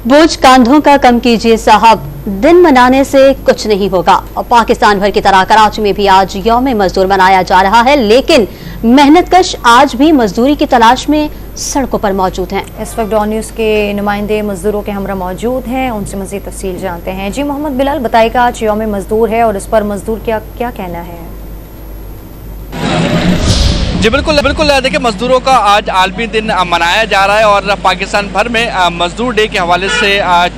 बोझ कांधों का कम कीजिए साहब, दिन मनाने से कुछ नहीं होगा। और पाकिस्तान भर की तरह कराची में भी आज यौम मजदूर मनाया जा रहा है, लेकिन मेहनतकश आज भी मजदूरी की तलाश में सड़कों पर मौजूद हैं। इस वक्त डॉन न्यूज़ के नुमाइंदे मजदूरों के हमरा मौजूद हैं, उनसे मज़ीद तफसील जानते हैं। जी मोहम्मद बिलाल, बताइएगा आज यौम मजदूर है और इस पर मजदूर क्या कहना है? जी बिल्कुल देखिए, मजदूरों का आज आलमी दिन मनाया जा रहा है और पाकिस्तान भर में मजदूर डे के हवाले से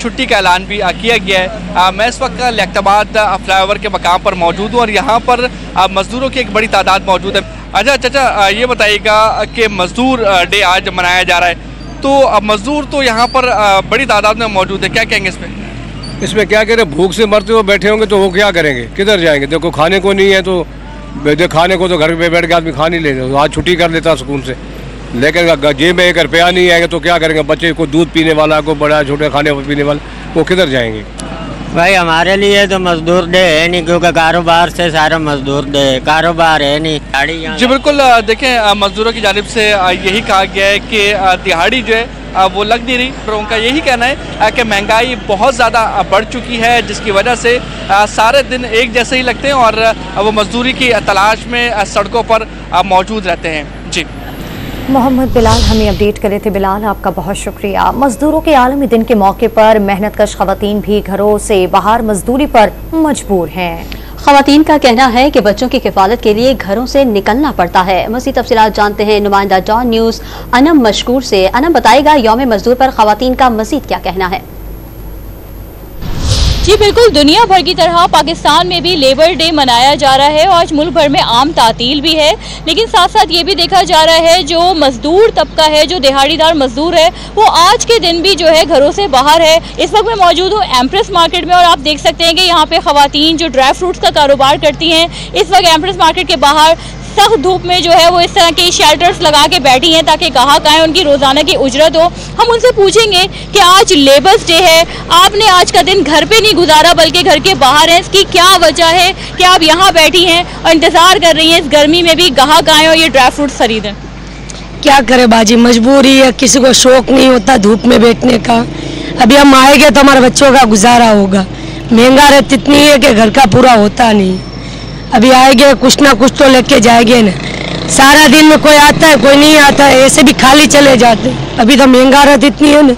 छुट्टी का ऐलान भी किया गया है। मैं इस वक्त लियाकताबाद फ्लाईओवर के मकाम पर मौजूद हूँ और यहाँ पर मजदूरों की एक बड़ी तादाद मौजूद है। अच्छा चाचा, ये बताइएगा कि मजदूर डे आज मनाया जा रहा है, तो मजदूर तो यहाँ पर बड़ी तादाद में मौजूद है, क्या कहेंगे इसमें क्या करें? भूख से मरते हुए बैठे होंगे तो वो क्या करेंगे, किधर जाएंगे? देखो खाने को नहीं है तो खाने को तो घर पे बैठ के आदमी खा नहीं लेते, तो आज छुट्टी कर लेता सुकून से। लेकिन जेब में 1 रुपया नहीं आएगा तो क्या करेंगे? बच्चे को दूध पीने वाला, को बड़ा छोटे खाने पीने वाला, वो किधर जाएंगे? भाई हमारे लिए तो मजदूर डे है नहीं, क्योंकि कारोबार से सारा मजदूर डे, कारोबार है नहीं। दिहाड़ी जी बिल्कुल, देखें मजदूरों की जानिब से यही कहा गया है कि दिहाड़ी जो है वो लग नहीं रही। पर उनका यही कहना है कि महंगाई बहुत ज़्यादा बढ़ चुकी है, जिसकी वजह से सारे दिन एक जैसे ही लगते हैं और वो मजदूरी की तलाश में सड़कों पर मौजूद रहते हैं। जी मोहम्मद बिलाल हमें अपडेट करे थे। बिलाल, आपका बहुत शुक्रिया। मजदूरों के आलमी दिन के मौके पर मेहनतकश खवातीन भी घरों से बाहर मजदूरी पर मजबूर हैं। खवातीन का कहना है कि बच्चों की किफालत के लिए घरों से निकलना पड़ता है। मज़ीद तफसीलात जानते हैं नुमाइंदा डॉन न्यूज़ अनम मशकूर से। अनम, बताएगा यौम मजदूर पर खवातीन का मज़ीद क्या कहना है? जी बिल्कुल, दुनिया भर की तरह पाकिस्तान में भी लेबर डे मनाया जा रहा है और आज मुल्क भर में आम तातील भी है, लेकिन साथ साथ ये भी देखा जा रहा है जो मजदूर तबका है, जो दिहाड़ीदार मजदूर है, वो आज के दिन भी जो है घरों से बाहर है। इस वक्त मैं मौजूद हूँ एम्प्रेस मार्केट में और आप देख सकते हैं कि यहाँ पे खवातीन जो ड्राई फ्रूट्स का कारोबार करती हैं, इस वक्त एम्प्रेस मार्केट के बाहर सख्त धूप में जो है वो इस तरह के शेल्टर्स लगा के बैठी हैं ताकि ग्राहक आए, उनकी रोजाना की उजरत हो। हम उनसे पूछेंगे कि आज लेबर्स डे है, आपने आज का दिन घर पे नहीं गुजारा बल्कि घर के बाहर हैं, इसकी क्या वजह है कि आप यहाँ बैठी हैं और इंतजार कर रही हैं इस गर्मी में भी ग्राहक आए और ये ड्राई फ्रूट्स खरीदें? क्या करे बाजी, मजबूरी है, किसी को शौक नहीं होता धूप में बैठने का। अभी हम आएंगे तो हमारे बच्चों का गुजारा होगा, महंगा रेट इतनी है कि घर का पूरा होता नहीं। अभी आएंगे कुछ ना कुछ तो लेके जाएंगे ना, सारा दिन में कोई आता है कोई नहीं आता है, ऐसे भी खाली चले जाते। अभी तो महंगा रेट इतनी है ना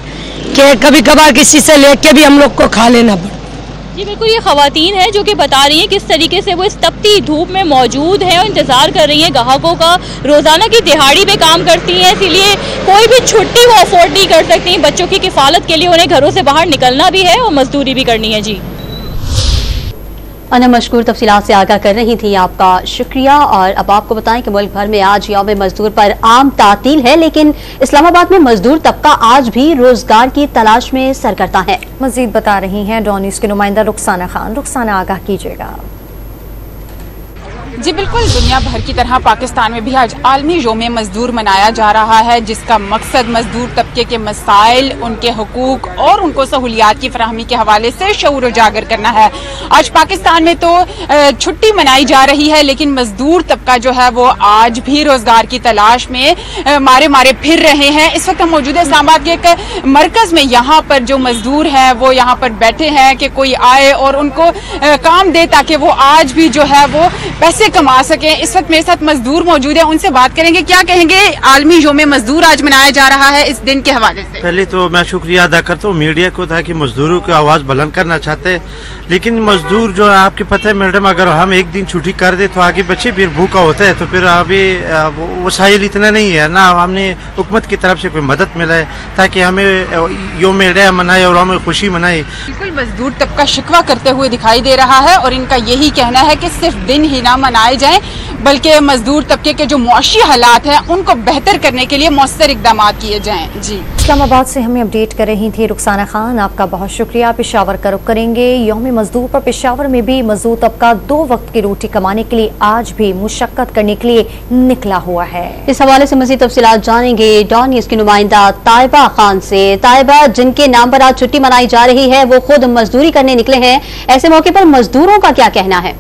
कि कभी कभार किसी से लेके भी हम लोग को खा लेना पड़ता। जी बिल्कुल, ये खवातीन है जो कि बता रही हैं किस तरीके से वो इस तपती धूप में मौजूद हैं और इंतजार कर रही हैं ग्राहकों का। रोजाना की दिहाड़ी पे काम करती हैं, इसीलिए कोई भी छुट्टी वो अफोर्ड नहीं कर सकती। बच्चों की किफालत के लिए उन्हें घरों से बाहर निकलना भी है और मजदूरी भी करनी है। जी अनम मशकूर तफसीलात से आगाह कर रही थी, आपका शुक्रिया। और अब आपको बताएं कि मुल्क भर में आज यौम मजदूर पर आम तातील है, लेकिन इस्लामाबाद में मजदूर तबका आज भी रोजगार की तलाश में सरगर्दा है। मजीद बता रही हैं डॉन न्यूज़ के नुमाइंदा रुखसाना खान। रुखसाना, आगाह कीजिएगा। जी बिल्कुल, दुनिया भर की तरह पाकिस्तान में भी आज आलमी यौम मजदूर मनाया जा रहा है, जिसका मकसद मजदूर तबके के मसाइल, उनके हुकूक और उनको सहूलियात की फराहमी के हवाले से शऊर उजागर करना है। आज पाकिस्तान में तो छुट्टी मनाई जा रही है, लेकिन मजदूर तबका जो है वो आज भी रोजगार की तलाश में मारे फिर रहे हैं। इस वक्त हम मौजूद है इस्लामाबाद के एक मरकज में, यहाँ पर जो मजदूर हैं वो यहाँ पर बैठे हैं कि कोई आए और उनको काम दे ताकि वो आज भी जो है वो पैसे कमा सके। इस वक्त मेरे साथ मजदूर मौजूद है, उनसे बात करेंगे। क्या कहेंगे, आलमी यौम मजदूर आज मनाया जा रहा है, इस दिन के हवाले से? पहले तो मैं शुक्रिया अदा करता हूँ मीडिया को, ताकि मजदूरों की आवाज बुलंद करना चाहते हैं। लेकिन मजदूर जो है, आपके पता है मैडम, अगर हम एक दिन छुट्टी कर दे तो आगे बच्चे फिर भूखा होता है, तो फिर अभी वसाइल इतना नहीं है ना, हमने हुकूमत की तरफ से कोई मदद मिला है ताकि हमें यौम डे मनाए और हमें खुशी मनाए। बिल्कुल, मजदूर तबका शिकवा करते हुए दिखाई दे रहा है और इनका यही कहना है कि सिर्फ दिन ही ना मनाए जाएं, बल्कि मजदूर तबके के जो मुआशी हालात हैं उनको बेहतर करने के लिए मौसर इकदाम किए जाएं। जी इस्लामाबाद से हमें अपडेट कर रही थी रुखसाना खान, आपका बहुत शुक्रिया। पेशावर का रुख करेंगे। यौम मजदूर पर पेशावर में भी मजदूर तबका 2 वक्त की रोटी कमाने के लिए आज भी मुशक्कत करने के लिए निकला हुआ है। इस हवाले से मज़ीद तफसीलात जानेंगे डॉन न्यूज़ की नुमाइंदा ताइबा खान से। ताइबा, जिनके नाम पर आज छुट्टी मनाई जा रही है वो खुद मजदूरी करने निकले हैं, ऐसे मौके पर मजदूरों का क्या कहना है?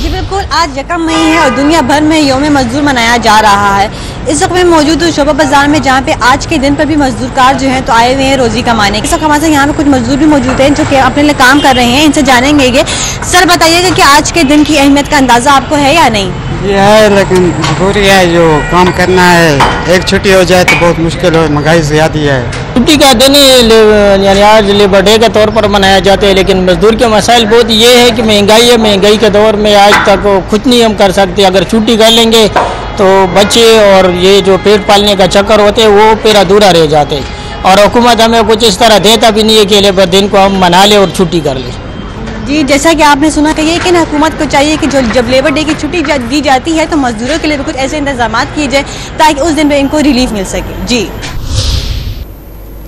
जी बिल्कुल, आज 1 मई है और दुनिया भर में यौम मजदूर मनाया जा रहा है। इस वक्त मैं मौजूद हूँ शोभा बाजार में, जहाँ पे आज के दिन पर भी मजदूरकार जो हैं तो आए हुए हैं रोजी कमाने। इस वक्त हमारे साथ यहाँ पे कुछ मजदूर भी मौजूद हैं जो कि अपने लिए काम कर रहे हैं, इनसे जानेंगे ये। सर बताइएगा कि आज के दिन की अहमियत का अंदाजा आपको है या नहीं? ये है, लेकिन जरूरी है, जो काम करना है। एक छुट्टी हो जाए तो बहुत मुश्किल हो, महंगाई ज्यादा है। छुट्टी का दिन यानी आज लेबर डे के तौर पर मनाया जाता है, लेकिन मजदूर के मसाइल बहुत ये है कि महंगाई है। महंगाई के दौर में आज तक कुछ नहीं हम कर सकते। अगर छुट्टी कर लेंगे तो बच्चे और ये जो पेट पालने का चक्कर होते हैं वो फिर अधूरा रह जाते हैं, और हुकूमत हमें कुछ इस तरह देता भी नहीं है कि लेबर दिन को हम मना लें और छुट्टी कर लें। जी, जैसा कि आपने सुना कि लेकिन हुकूमत को चाहिए कि जब लेबर डे की छुट्टी दी जाती है तो मजदूरों के लिए भी कुछ ऐसे इंतजाम किए जाए ताकि उस दिन पे इनको रिलीफ मिल सके। जी,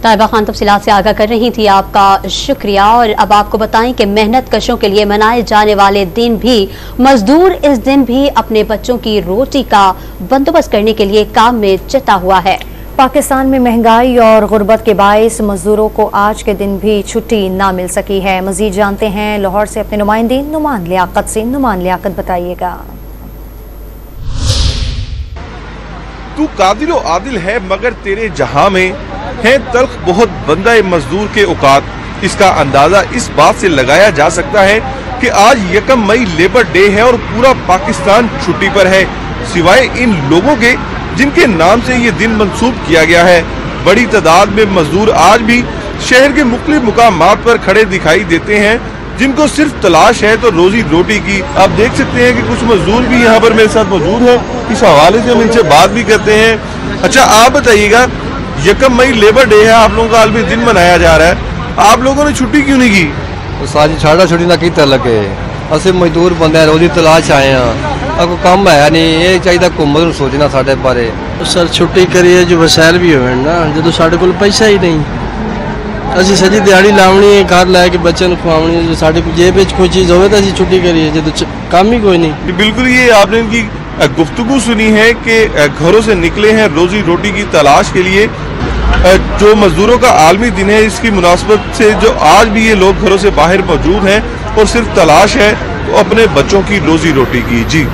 ताइबा खान तफसीलात से आगाह कर रही थी, आपका शुक्रिया। और अब आपको बताएं कि मेहनत कशों के लिए मनाए जाने वाले दिन भी मजदूर इस दिन भी अपने बच्चों की रोटी का बंदोबस्त करने के लिए काम में जुटा हुआ है। पाकिस्तान में महंगाई और गुर्बत के बायस मजदूरों को आज के दिन भी छुट्टी ना मिल सकी है। मजीद जानते हैं लाहौर से अपने नुमाइंदे नुमान लियाकत से। नुमान लियाकत, बताइएगा। तू कादिल व आदिल है मगर तेरे जहां में है तल्ख बहुत बंदा मजदूर के औकात। इसका अंदाजा इस बात से लगाया जा सकता है कि आज 1 मई लेबर डे है और पूरा पाकिस्तान छुट्टी पर है, सिवाय इन लोगों के जिनके नाम से ये दिन मंसूब किया गया है। बड़ी तादाद में मजदूर आज भी शहर के मुख्तलिफ मुकामात पर खड़े दिखाई देते हैं, जिनको सिर्फ तलाश है तो रोजी रोटी की। आप देख सकते हैं कि कुछ मजदूर भी यहाँ पर मेरे साथ मौजूद हैं, इस हवाले से हम इनसे बात भी करते हैं। अच्छा, आप बताइएगा, 1 मई लेबर डे है, आप लोगों का आलमी दिन मनाया जा रहा है, आप लोगों ने छुट्टी क्यों नहीं की? तो सारी छाड़ा छुट्टी ना की लगे, असि मजदूर बंदे रोजी तलाश आए हैं, अब काम है नहीं, ये चाहिए हुकूमत सोचना साढ़े बारे। सर छुट्टी करिए जो वसैल भी हो ना, जो साढ़े को पैसा ही नहीं, असि सजी दिहाड़ी लावनी है, घर लैके बच्चे खुआवनी है, जो साढ़े जेब में कोई चीज़ हो तो असि छुट्टी करिए, जो काम ही कोई नहीं। बिल्कुल, ये आपने इनकी गुफ्तगू सुनी है कि घरों से निकले हैं रोजी रोटी की तलाश के लिए। जो मजदूरों का आलमी दिन है, इसकी मुनासबत से जो आज भी ये लोग घरों से बाहर मौजूद हैं और सिर्फ तलाश है तो अपने बच्चों की रोजी रोटी की। जी।